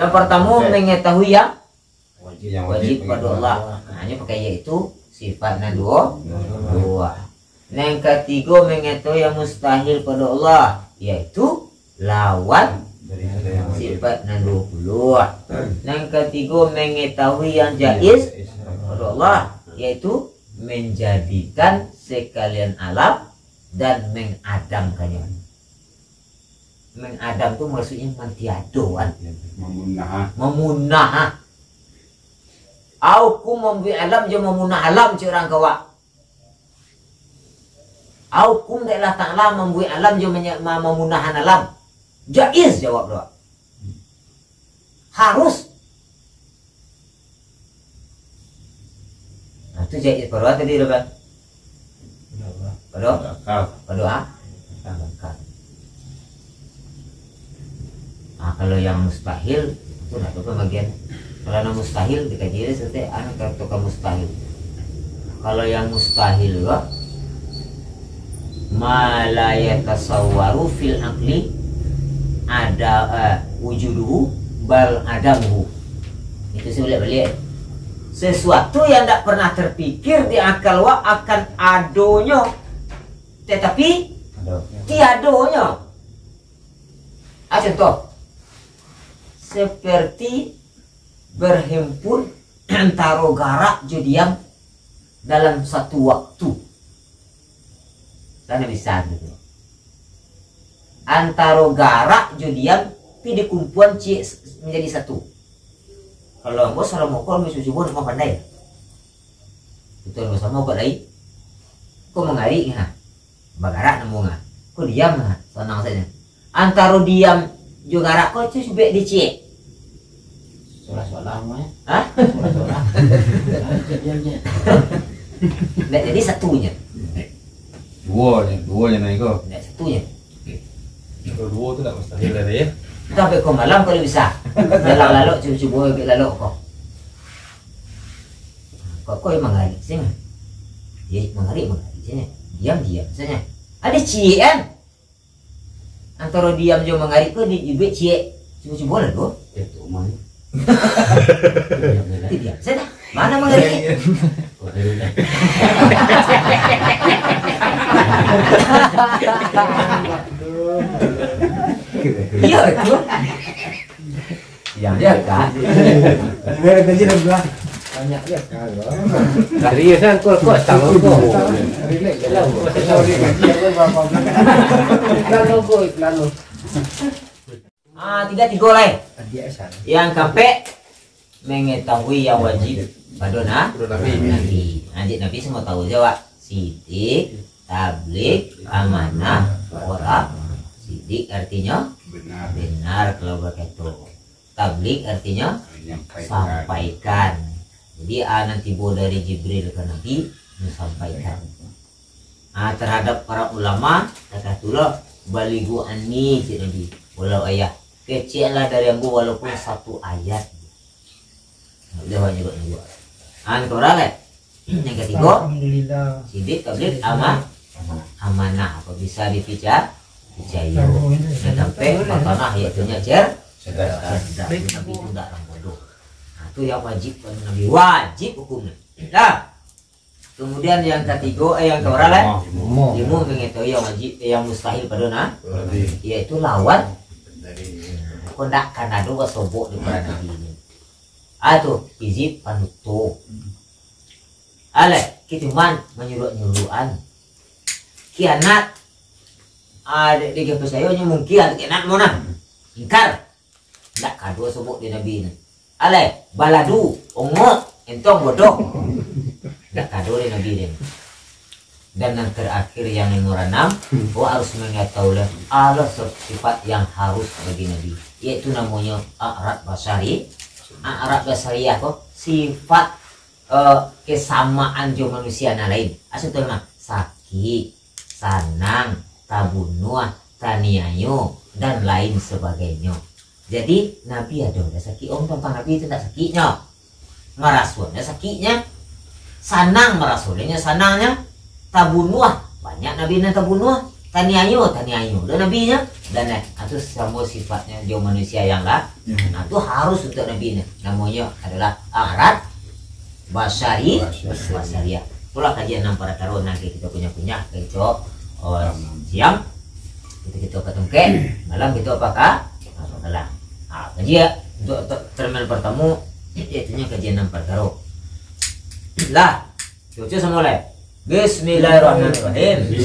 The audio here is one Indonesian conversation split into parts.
Yang pertama mengetahui yang wajib pada Allah. Hanya pakai yaitu sifatnya dua. Yang ketiga mengetahui yang mustahil pada Allah, yaitu lawan sifatnya 20. Yang ketiga mengetahui yang jaiz pada Allah, yaitu menjadikan sekalian alam dan mengadamkannya. Mengadam itu maksudnya mentiadoan, memunah. Aku memberi alam je memunah alam cerang kawa. Aku Allah Ta'ala memberi alam je memunahan alam. Jaiz jawab doa. Harus. Nah, itu jaiz pada tadi kan? Pada Nah, kalau yang mustahil itu nak tahu bagian. Kalau yang mustahil dikaji seperti anak kata mustahil. Kalau yang mustahil wa ma la yatasawwaru fil aqli ada wujuduhu bal adamuhu. Itu saya balik. Sesuatu yang tidak pernah terpikir di akal wa akan adonya, tetapi tiadonya. Contoh seperti berhimpun antara garak judiam dalam satu waktu. Sana bisa gitu. Antara garak judiam pi dikumpulan menjadi satu. Kalau bos kalau mau kau mesti coba mau pandai. Betul bersama kau dari. Kau mengari ha. Bagarak nemu ha. Kau diam ha. Senang saja. Antara diam juga garak kau tu subek dicek. Solah-solah mah. Hah? Solah-solah. Nggak jadi satunya. Dua naik kau. Nggak satunya. Kalau dua tu tak mustahil ada ya. Sampai kau malam kalau bisa. Dalam lalu cuba-cuba ke lalu kau. Kau yang mengari sini. Ya mengari sini. Diam saja. Ada cie kan? Antara diam je mengari kau di ibet cie. Cuba-cuba lah tu. Itu mah. Diam saja. Mana mengari? Iya itu. Yang dia kan. Mereka gaji dah belah. Banyak dia kalau. Seriusan kau sama kau. Relax lah. Saya tahu dia gaji apa berapa. Lalu kau lalu. Tiga lah. Dia asal. Yang keempat mengetahui yang wajib pada Nabi. Nabi semua tahu jawab. Sidik, tablik, amanah, wara. Sidik artinya benar kalau begitu. Tablik artinya sampaikan. Jadi nanti bawa dari Jibril ke Nabi menyampaikan. Terhadap para ulama kata itulah baligu ani cik Nabi. Walau ayat kecil lah dari yang gua walaupun satu ayat. Udah banyak juga. Orang kan? Yang ketiga, sidik, tablik, amanah. Apa bisa dipijar? Pijayo. Dan sampai makanah yaitu cer. Nabi itu tidak orang bodoh. Nah, itu yang wajib Nabi, wajib hukumnya. Nah, kemudian yang ketiga, yang keberapa kan? Ilmu mengetahui yang wajib, yang mustahil pada Nabi, yaitu lawan. Kondak kanado wasobok di para Nabi ini. Tuh izin panutup. Kituman menyuruh-nyuruhan. Kianat. Di kepercayaan mungkin kianat mana? Ingkar. Ndak kado sebut di Nabi ini. Baladu, ongot, entong bodoh. Ndak kado di Nabi ini. Dan yang terakhir yang nomor 6, harus mengetahui Allah sifat yang harus bagi Nabi, yaitu namanya a'rad basari. A'rad basariyah kok sifat kesamaan jo manusia lain. Asal sakit, sanang, tabunuah, taniayo dan lain sebagainya. Jadi Nabi ada sakit. Tentang Nabi itu tidak sakitnya, merasulnya sakitnya, sanang merasulnya sanangnya, tabunuah banyak Nabi yang tabunuah, taniayo dan nabinya dan itu semua sifatnya dia manusia yang lah. Nah itu harus untuk nabinya. Namanya adalah arat basaria. Itulah kajian 6 para karo nanti kita punya keco siang kita ketengke malam kita apakah malam. Nah kajian untuk terminal pertama itunya kajian 6 para karo lah. Cucu semula. Bismillahirrahmanirrahim.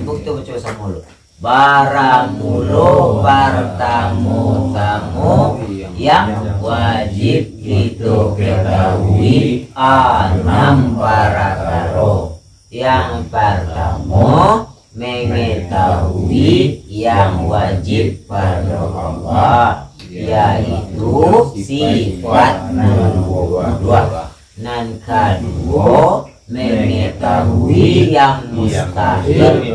Bukti baca sama lu. Baramulo pertamu-tamu yang wajib itu ketahui 6 parakaro. Yang pertama mengetahui yang wajib pada Allah, yaitu sifat dua. Nan kedua mengetahui yang mustahil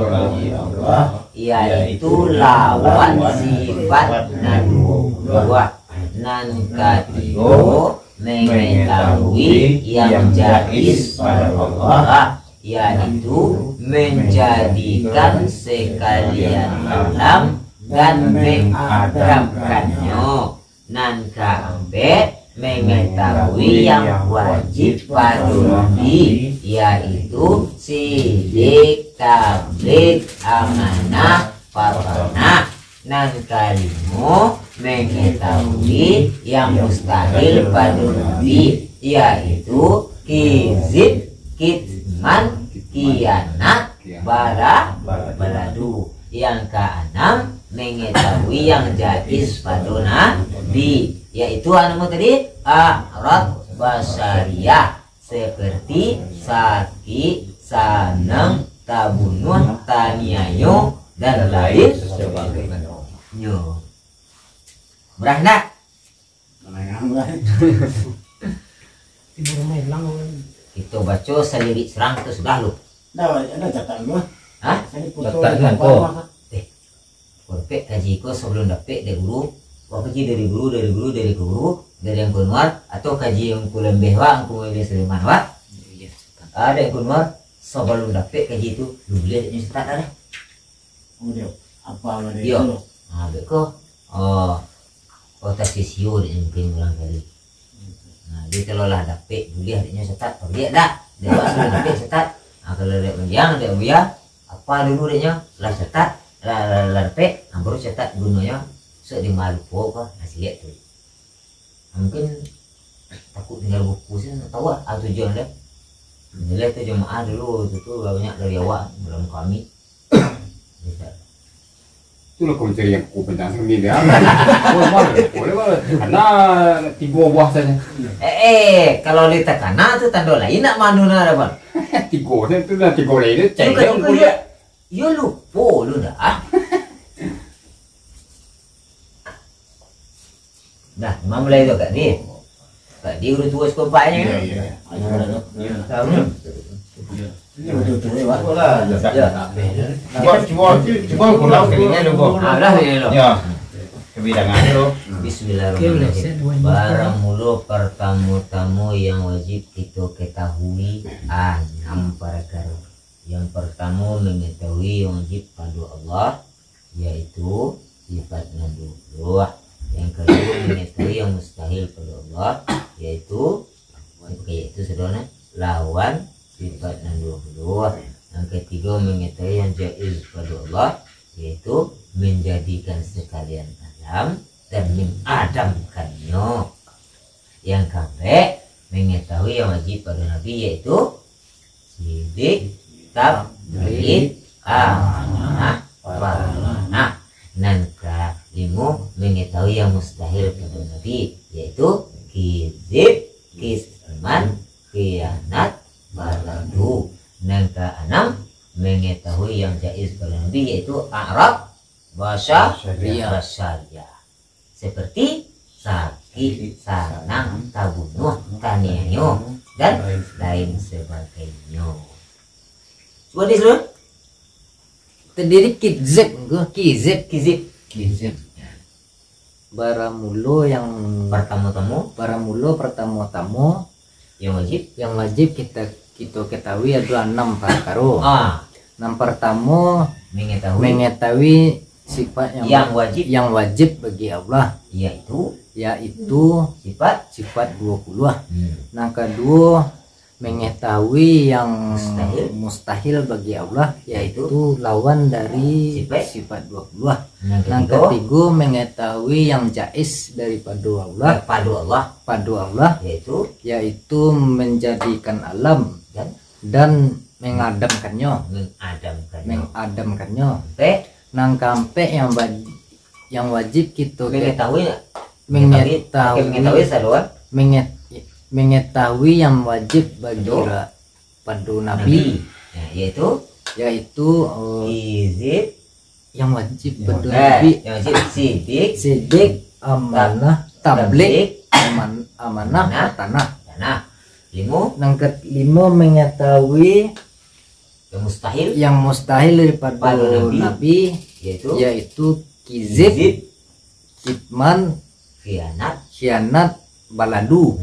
yaitu lawan sifat dua. Nan ketiga mengetahui yang jaiz pada Allah, yaitu menjadikan sekalian alam dan mengadamkannya. Nan keempat mengetahui yang wajib pada Nabi, yaitu sidik, tabligh, amanah, pamanah. Nan kelima mengetahui yang mustahil pada Nabi, yaitu kizib, kitman, kianat, baladu. Yang keenam mengetahui yang jaiz pada Nabi, yaitu anu tadi arat basariyah, seperti sakit, sanang, tabunuh, taniayo dan lain sebagainya. Berahna kita baca selirik serang itu sudah lu. Ada catatan gua. Hah? Catatan kok. Perfect kaji ko sebelum dapet dari guru. Wah kaji dari guru dari yang keluar atau kaji yang kulen behwa yang kulen Sulaiman wa. Ada yang keluar sebelum dapet kaji itu lu lihat ini start ada. Kemudian apa ada Yo. itu? Nah, beko otak sisio yang mungkin ulang kali. Nah, dia kalau lah dapet lu lihat ini start, dia dah. Dia sudah dapet start. Nah, kalau dia menjang dia buya apa dulu dia lah start. Larpe, baru cetak gunanya di Maluku apa nasi lihat tuh. Mungkin takut tinggal buku sih, tahu ah tujuan deh. Nilai itu jemaah dulu itu tuh banyak dari awak dalam kami. Itulah kau cari yang buku penjelasan ini ya. Boleh karena 3 buah saja. Kalau lihat karena itu tanda lain nak manuna apa? 3 itu dah 3 lain itu cari yang kuliah. Yo lupa lu dah. Dah, memang mulai tu Kak Di. Kak Di udah tua sekompaknya kan? Iya. Tahu ni? Ini betul-betul ya, Pak. Cuma pulau kalinya lu kok. Dah ni lo. Ya. Kebidangan lu. Bismillahirrahmanirrahim. Barang mulu pertamu-tamu yang wajib kita ketahui 6 perkara. Yang pertama mengetahui yang wajib pada Allah, yaitu sifat nadullah. Yang kedua mengetahui yang mustahil pada Allah, yaitu saudara lawan sifat nadullah. Yang ketiga mengetahui yang jaiz pada Allah, yaitu menjadikan sekalian alam dan mengadamkannya. Yang keempat mengetahui yang wajib pada Nabi, yaitu sidik, tabligh, amanah, pamanah. Nan kelima mengetahui yang mustahil pada Nabi, yaitu kizib, kitman, khianat, baladu. Nan keenam mengetahui yang jaiz pada Nabi, yaitu a'rab basyariyah, seperti sakit, sanang, tabunuh, taniayo dan lain sebagainya. Coba di seluruh Terdiri kizib, kizib. Baramulo yang yang wajib kita ketahui adalah 6 perkara. Yang pertama mengetahui sifat yang wajib bagi Allah, yaitu sifat 20. Yang kedua mengetahui yang mustahil bagi Allah, yaitu lawan dari sifat 20. Yang ketiga mengetahui yang jaiz daripada Allah, yaitu menjadikan alam dan mengadamkannya. Nang kampe yang wajib kita mengetahui yang wajib bagi pada Nabi, yaitu yang wajib pada Nabi, sidik, amanah, tabligh, amanah, tanah. Yang kelima mengetahui yang mustahil daripada Nabi, yaitu kizib, kitman, khianat, baladu.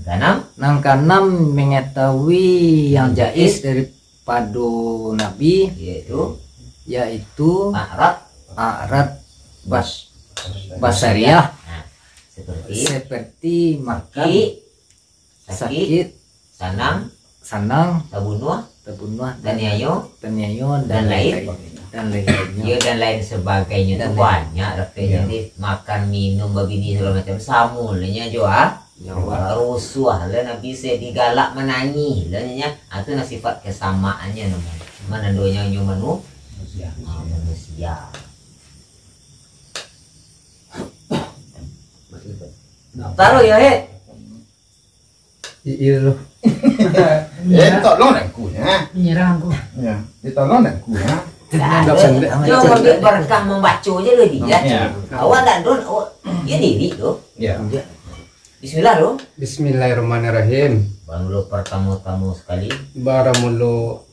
Yang keenam mengetahui yang jaiz daripada Nabi, yaitu a'rad basariah, seperti maki, sakit, sanang, tabunuh, dan lain-lainnya. Dan lain sebagainya itu banyak. Jadi makan minum begini segala macam samulnya juga. Rusuh lah Nabi saya digalak menangi lah nya. Itu sifat kesamaannya namanya. Mana doanya manusia. Taruh ya Iya loh. Tolong aku ya. Menyerang aku. Ya, ditolong aku ya. Cuma berkah membaca aja loh dia. Awak tak don, ya diri tuh. Ya. Bismillah loh. Bismillahirrahmanirrahim. Baru pertama-tama sekali. Baramulo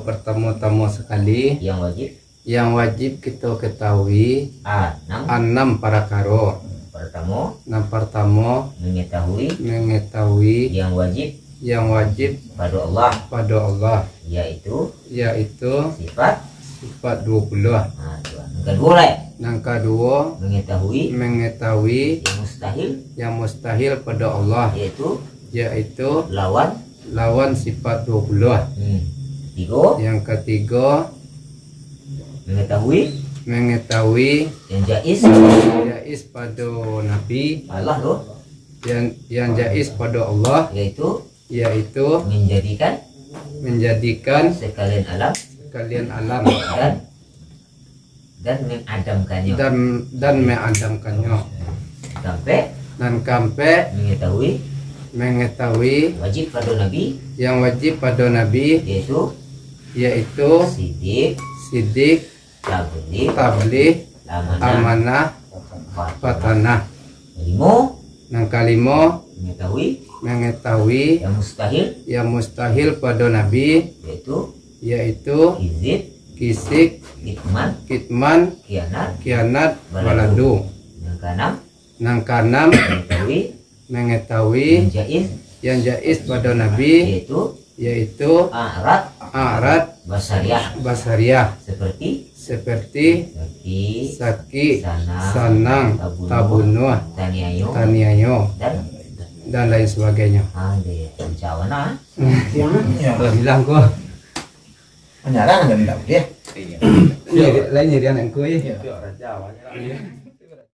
pertama-tama sekali. Yang wajib kita ketahui. 6 parakara. Yang pertama mengetahui yang wajib pada Allah, yaitu sifat 20. Yang kedua mengetahui yang mustahil pada Allah, yaitu lawan sifat 20. Yang ketiga mengetahui yang jaiz pada Nabi, yang jaiz pada Allah, yaitu menjadikan sekalian alam dan mengadamkannya dan kampe mengetahui yang wajib pada Nabi, yaitu sidik, tabligh, amanah, fatanah. Yang kelima mengetahui yang mustahil pada Nabi, yaitu kisik, kitman, khianat, baladu. Yang keenam mengetahui yang jaiz pada Nabi, yaitu a'rad basariah, seperti saki, sanang, tabunuh, taniayo, dan lain sebagainya. Bilang kok Menyerang dan tidak dia. lainnya dia yang kue.